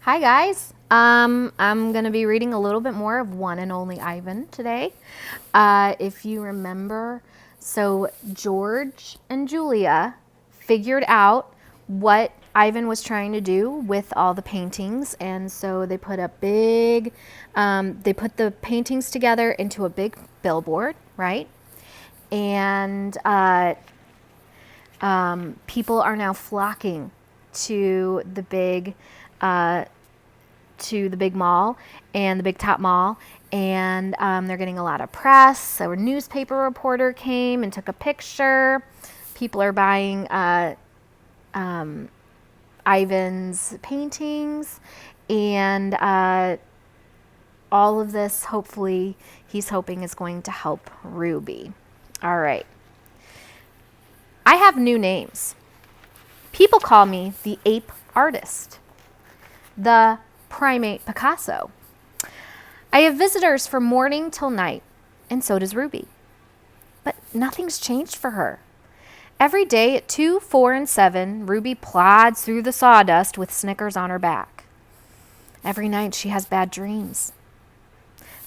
Hi guys. I'm going to be reading a little bit more of One and Only Ivan today. If you remember, so George and Julia figured out what Ivan was trying to do with all the paintings, and so they put they put the paintings together into a big billboard, right? And people are now flocking to uh, the big mall and the big top mall, and they're getting a lot of press. So a newspaper reporter came and took a picture. People are buying Ivan's paintings, and all of this, hopefully, he's hoping is going to help Ruby. All right. I have new names. People call me the ape artist, the primate Picasso. I have visitors from morning till night, and so does Ruby. But nothing's changed for her. Every day at 2, 4, and 7, Ruby plods through the sawdust with Snickers on her back. Every night she has bad dreams.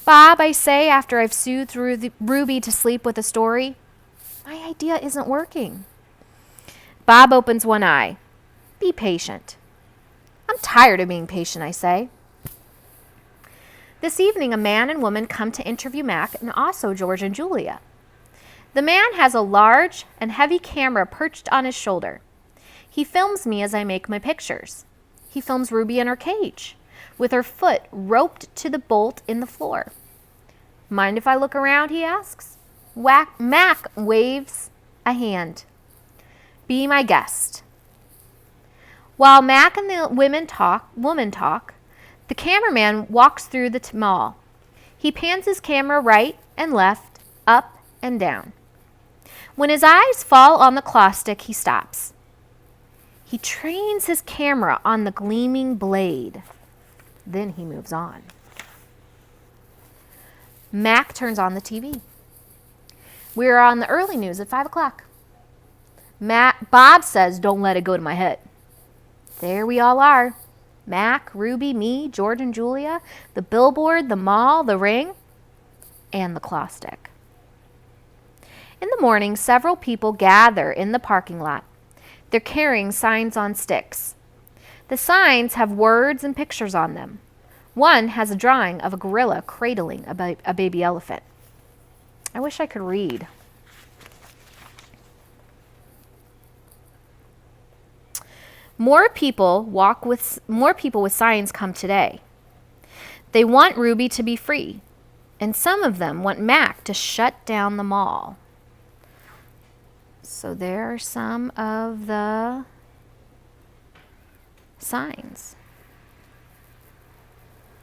Bob, I say after I've soothed Ruby to sleep with a story, my idea isn't working. Bob opens one eye. Be patient. I'm tired of being patient, I say. This evening, a man and woman come to interview Mac and also George and Julia. The man has a large and heavy camera perched on his shoulder. He films me as I make my pictures. He films Ruby in her cage, with her foot roped to the bolt in the floor. Mind if I look around, he asks. Mac waves a hand. Be my guest. While Mac and the woman talk, the cameraman walks through the mall. He pans his camera right and left, up and down. When his eyes fall on the claw stick, he stops. He trains his camera on the gleaming blade. Then he moves on. Mac turns on the TV. We are on the early news at 5 o'clock. Bob says, don't let it go to my head. There we all are. Mac, Ruby, me, George and Julia, the billboard, the mall, the ring, and the claw stick. In the morning, several people gather in the parking lot. They're carrying signs on sticks. The signs have words and pictures on them. One has a drawing of a gorilla cradling a baby elephant. I wish I could read. More people with signs come today. They want Ruby to be free, and some of them want Mac to shut down the mall. So there are some of the signs.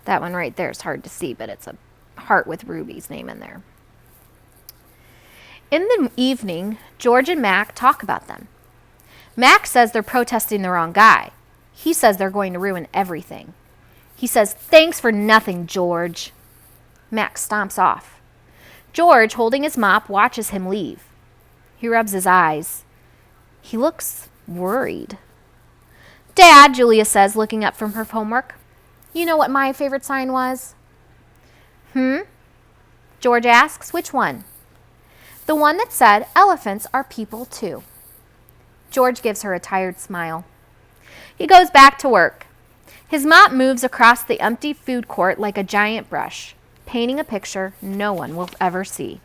That one right there is hard to see, but it's a heart with Ruby's name in there. In the evening, George and Mac talk about them. Mac says they're protesting the wrong guy. He says they're going to ruin everything. He says, thanks for nothing, George. Mac stomps off. George, holding his mop, watches him leave. He rubs his eyes. He looks worried. Dad, Julia says, looking up from her homework. You know what my favorite sign was? George asks, which one? The one that said, elephants are people too. George gives her a tired smile. He goes back to work. His mop moves across the empty food court like a giant brush, painting a picture no one will ever see.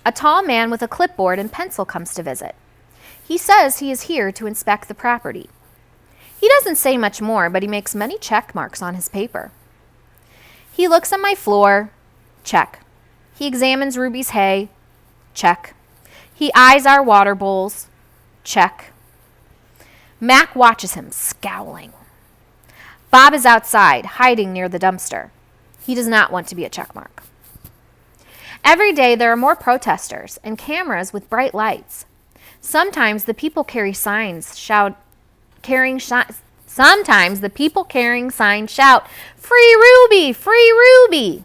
A tall man with a clipboard and pencil comes to visit. He says he is here to inspect the property. He doesn't say much more, but he makes many check marks on his paper. He looks at my floor. Check. He examines Ruby's hay. Check. He eyes our water bowls. Check. Mac watches him, scowling. Bob is outside, hiding near the dumpster. He does not want to be a checkmark. Every day there are more protesters and cameras with bright lights. Sometimes the people carrying signs shout, "Free Ruby! Free Ruby!"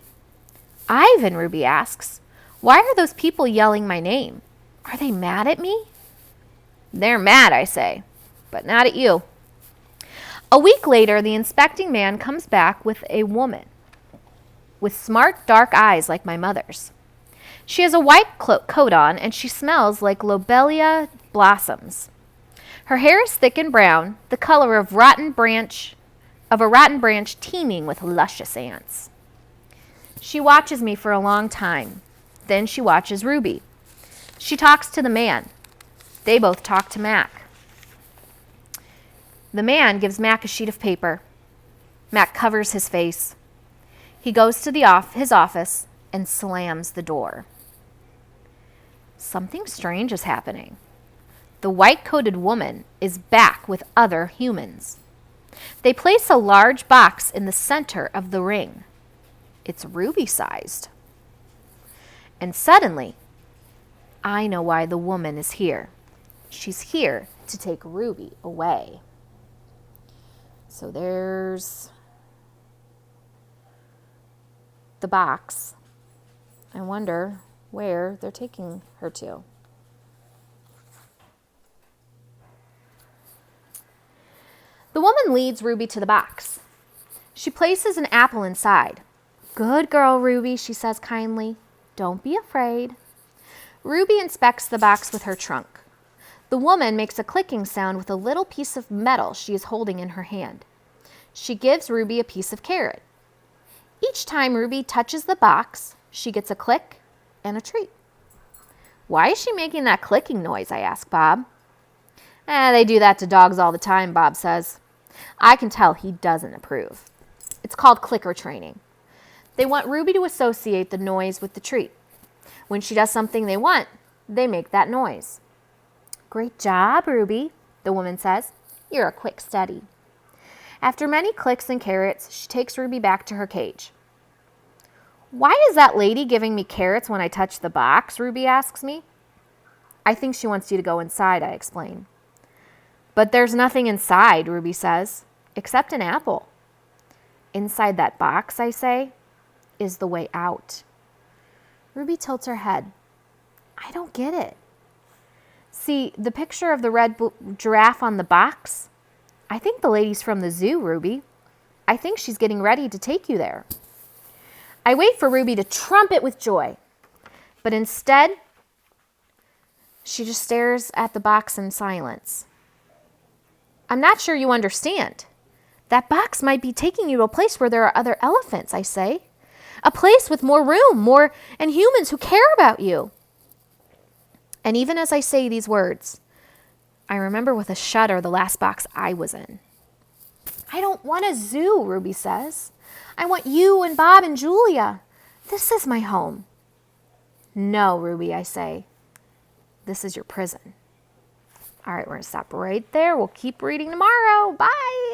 Ivan, Ruby asks, why are those people yelling my name? Are they mad at me? They're mad, I say. but not at you. A week later, the inspecting man comes back with a woman with smart, dark eyes like my mother's. She has a white coat on, and she smells like lobelia blossoms. Her hair is thick and brown, the color of a rotten branch teeming with luscious ants. She watches me for a long time. Then she watches Ruby. She talks to the man. They both talk to Mac. The man gives Mac a sheet of paper. Mac covers his face. He goes to his office and slams the door. Something strange is happening. The white-coated woman is back with other humans. They place a large box in the center of the ring. It's Ruby-sized. And suddenly, I know why the woman is here. She's here to take Ruby away. So there's the box. I wonder where they're taking her to. The woman leads Ruby to the box. She places an apple inside. "Good girl, Ruby," she says kindly. "Don't be afraid." Ruby inspects the box with her trunk. The woman makes a clicking sound with a little piece of metal she is holding in her hand. She gives Ruby a piece of carrot. Each time Ruby touches the box, she gets a click and a treat. "Why is she making that clicking noise?" I ask Bob. They do that to dogs all the time," Bob says. I can tell he doesn't approve. It's called clicker training. They want Ruby to associate the noise with the treat. When she does something they want, they make that noise. "Great job, Ruby," the woman says. "You're a quick study." After many clicks and carrots, she takes Ruby back to her cage. "Why is that lady giving me carrots when I touch the box?" Ruby asks me. "I think she wants you to go inside," I explain. "But there's nothing inside," Ruby says, "except an apple." "Inside that box," I say, "is the way out." Ruby tilts her head. I don't get it. See, the picture of the red giraffe on the box? I think the lady's from the zoo, Ruby. I think she's getting ready to take you there. I wait for Ruby to trumpet with joy, but instead, she just stares at the box in silence. "I'm not sure you understand. That box might be taking you to a place where there are other elephants," I say. "A place with more room, and humans who care about you." And even as I say these words, I remember with a shudder the last box I was in. "I don't want a zoo," Ruby says. "I want you and Bob and Julia. This is my home." "No, Ruby," I say. "This is your prison." All right, we're going to stop right there. We'll keep reading tomorrow. Bye.